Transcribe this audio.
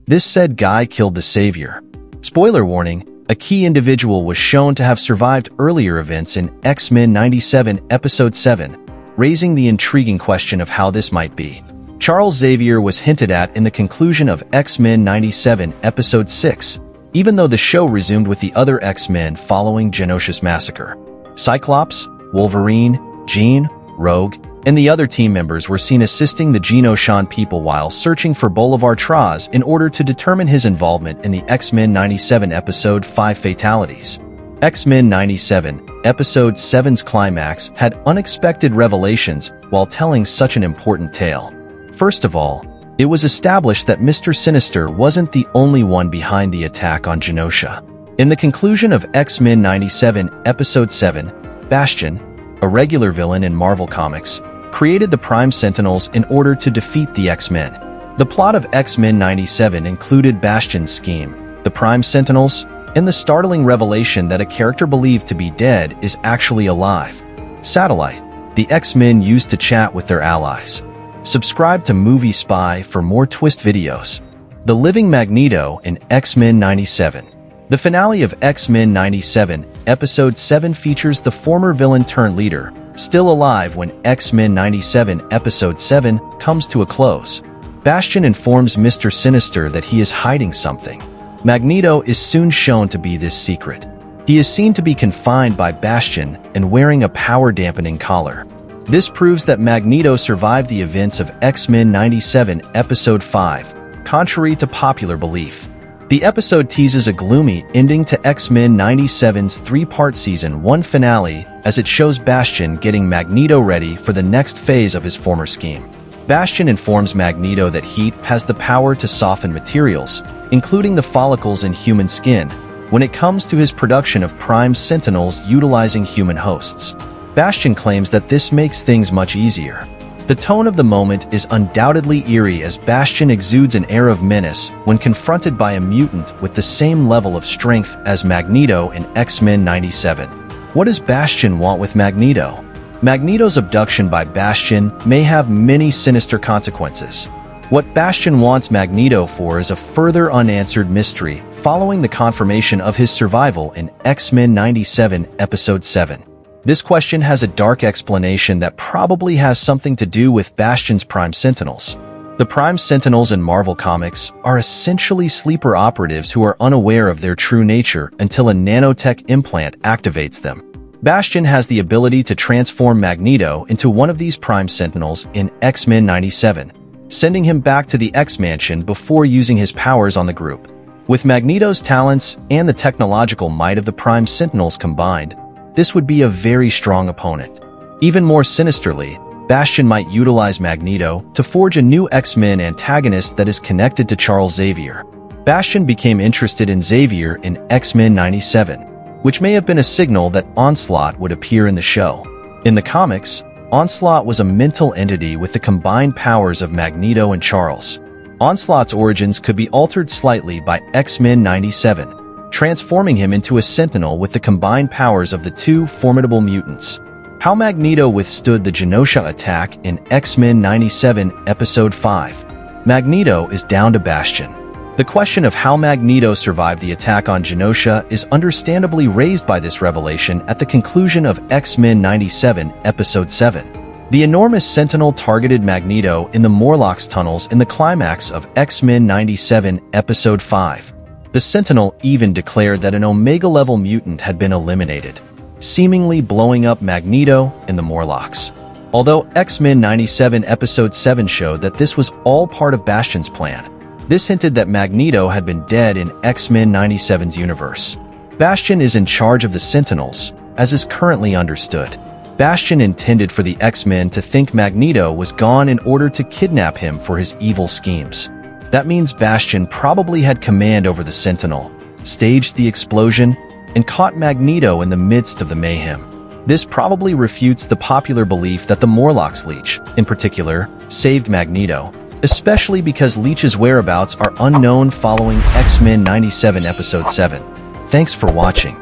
This said guy killed the Xavier. Spoiler warning, a key individual was shown to have survived earlier events in X-Men 97 Episode 7, raising the intriguing question of how this might be. Charles Xavier was hinted at in the conclusion of X-Men 97 Episode 6, even though the show resumed with the other X-Men following Genosha's massacre. Cyclops, Wolverine, Jean, Rogue, and the other team members were seen assisting the Genoshan people while searching for Bolivar Trask in order to determine his involvement in the X-Men 97 Episode 5 fatalities. X-Men 97 Episode 7's climax had unexpected revelations while telling such an important tale. First of all, it was established that Mr. Sinister wasn't the only one behind the attack on Genosha. In the conclusion of X-Men 97 Episode 7, Bastion, a regular villain in Marvel Comics, created the Prime Sentinels in order to defeat the X-Men. The plot of X-Men 97 included Bastion's scheme, the Prime Sentinels, and the startling revelation that a character believed to be dead is actually alive. Satellite, the X-Men used to chat with their allies. Subscribe to Movie Spy for more twist videos. The Living Magneto in X-Men 97. The finale of X-Men 97 Episode 7 features the former villain-turned-leader, still alive when X-Men 97 Episode 7 comes to a close. Bastion informs Mr. Sinister that he is hiding something. Magneto is soon shown to be this secret. He is seen to be confined by Bastion and wearing a power-dampening collar. This proves that Magneto survived the events of X-Men 97 Episode 5, contrary to popular belief. The episode teases a gloomy ending to X-Men 97's three-part Season 1 finale as it shows Bastion getting Magneto ready for the next phase of his former scheme. Bastion informs Magneto that heat has the power to soften materials, including the follicles in human skin, when it comes to his production of Prime Sentinels utilizing human hosts. Bastion claims that this makes things much easier. The tone of the moment is undoubtedly eerie as Bastion exudes an air of menace when confronted by a mutant with the same level of strength as Magneto in X-Men 97. What does Bastion want with Magneto? Magneto's abduction by Bastion may have many sinister consequences. What Bastion wants Magneto for is a further unanswered mystery following the confirmation of his survival in X-Men 97 Episode 7. This question has a dark explanation that probably has something to do with Bastion's Prime Sentinels. The Prime Sentinels in Marvel Comics are essentially sleeper operatives who are unaware of their true nature until a nanotech implant activates them. Bastion has the ability to transform Magneto into one of these Prime Sentinels in X-Men 97, sending him back to the X-Mansion before using his powers on the group. With Magneto's talents and the technological might of the Prime Sentinels combined, this would be a very strong opponent. Even more sinisterly, Bastion might utilize Magneto to forge a new X-Men antagonist that is connected to Charles Xavier. Bastion became interested in Xavier in X-Men 97, which may have been a signal that Onslaught would appear in the show. In the comics, Onslaught was a mental entity with the combined powers of Magneto and Charles. Onslaught's origins could be altered slightly by X-Men 97, transforming him into a Sentinel with the combined powers of the two formidable mutants. How Magneto withstood the Genosha attack in X-Men 97 Episode 5. Magneto is down to Bastion. The question of how Magneto survived the attack on Genosha is understandably raised by this revelation at the conclusion of X-Men 97 Episode 7. The enormous Sentinel targeted Magneto in the Morlocks tunnels in the climax of X-Men 97 Episode 5. The Sentinel even declared that an Omega-level mutant had been eliminated, seemingly blowing up Magneto and the Morlocks. Although X-Men 97 Episode 7 showed that this was all part of Bastion's plan, this hinted that Magneto had been dead in X-Men 97's universe. Bastion is in charge of the Sentinels, as is currently understood. Bastion intended for the X-Men to think Magneto was gone in order to kidnap him for his evil schemes. That means Bastion probably had command over the Sentinel, staged the explosion, and caught Magneto in the midst of the mayhem. This probably refutes the popular belief that the Morlocks Leech, in particular, saved Magneto, especially because Leech's whereabouts are unknown following X-Men 97 Episode 7. Thanks for watching.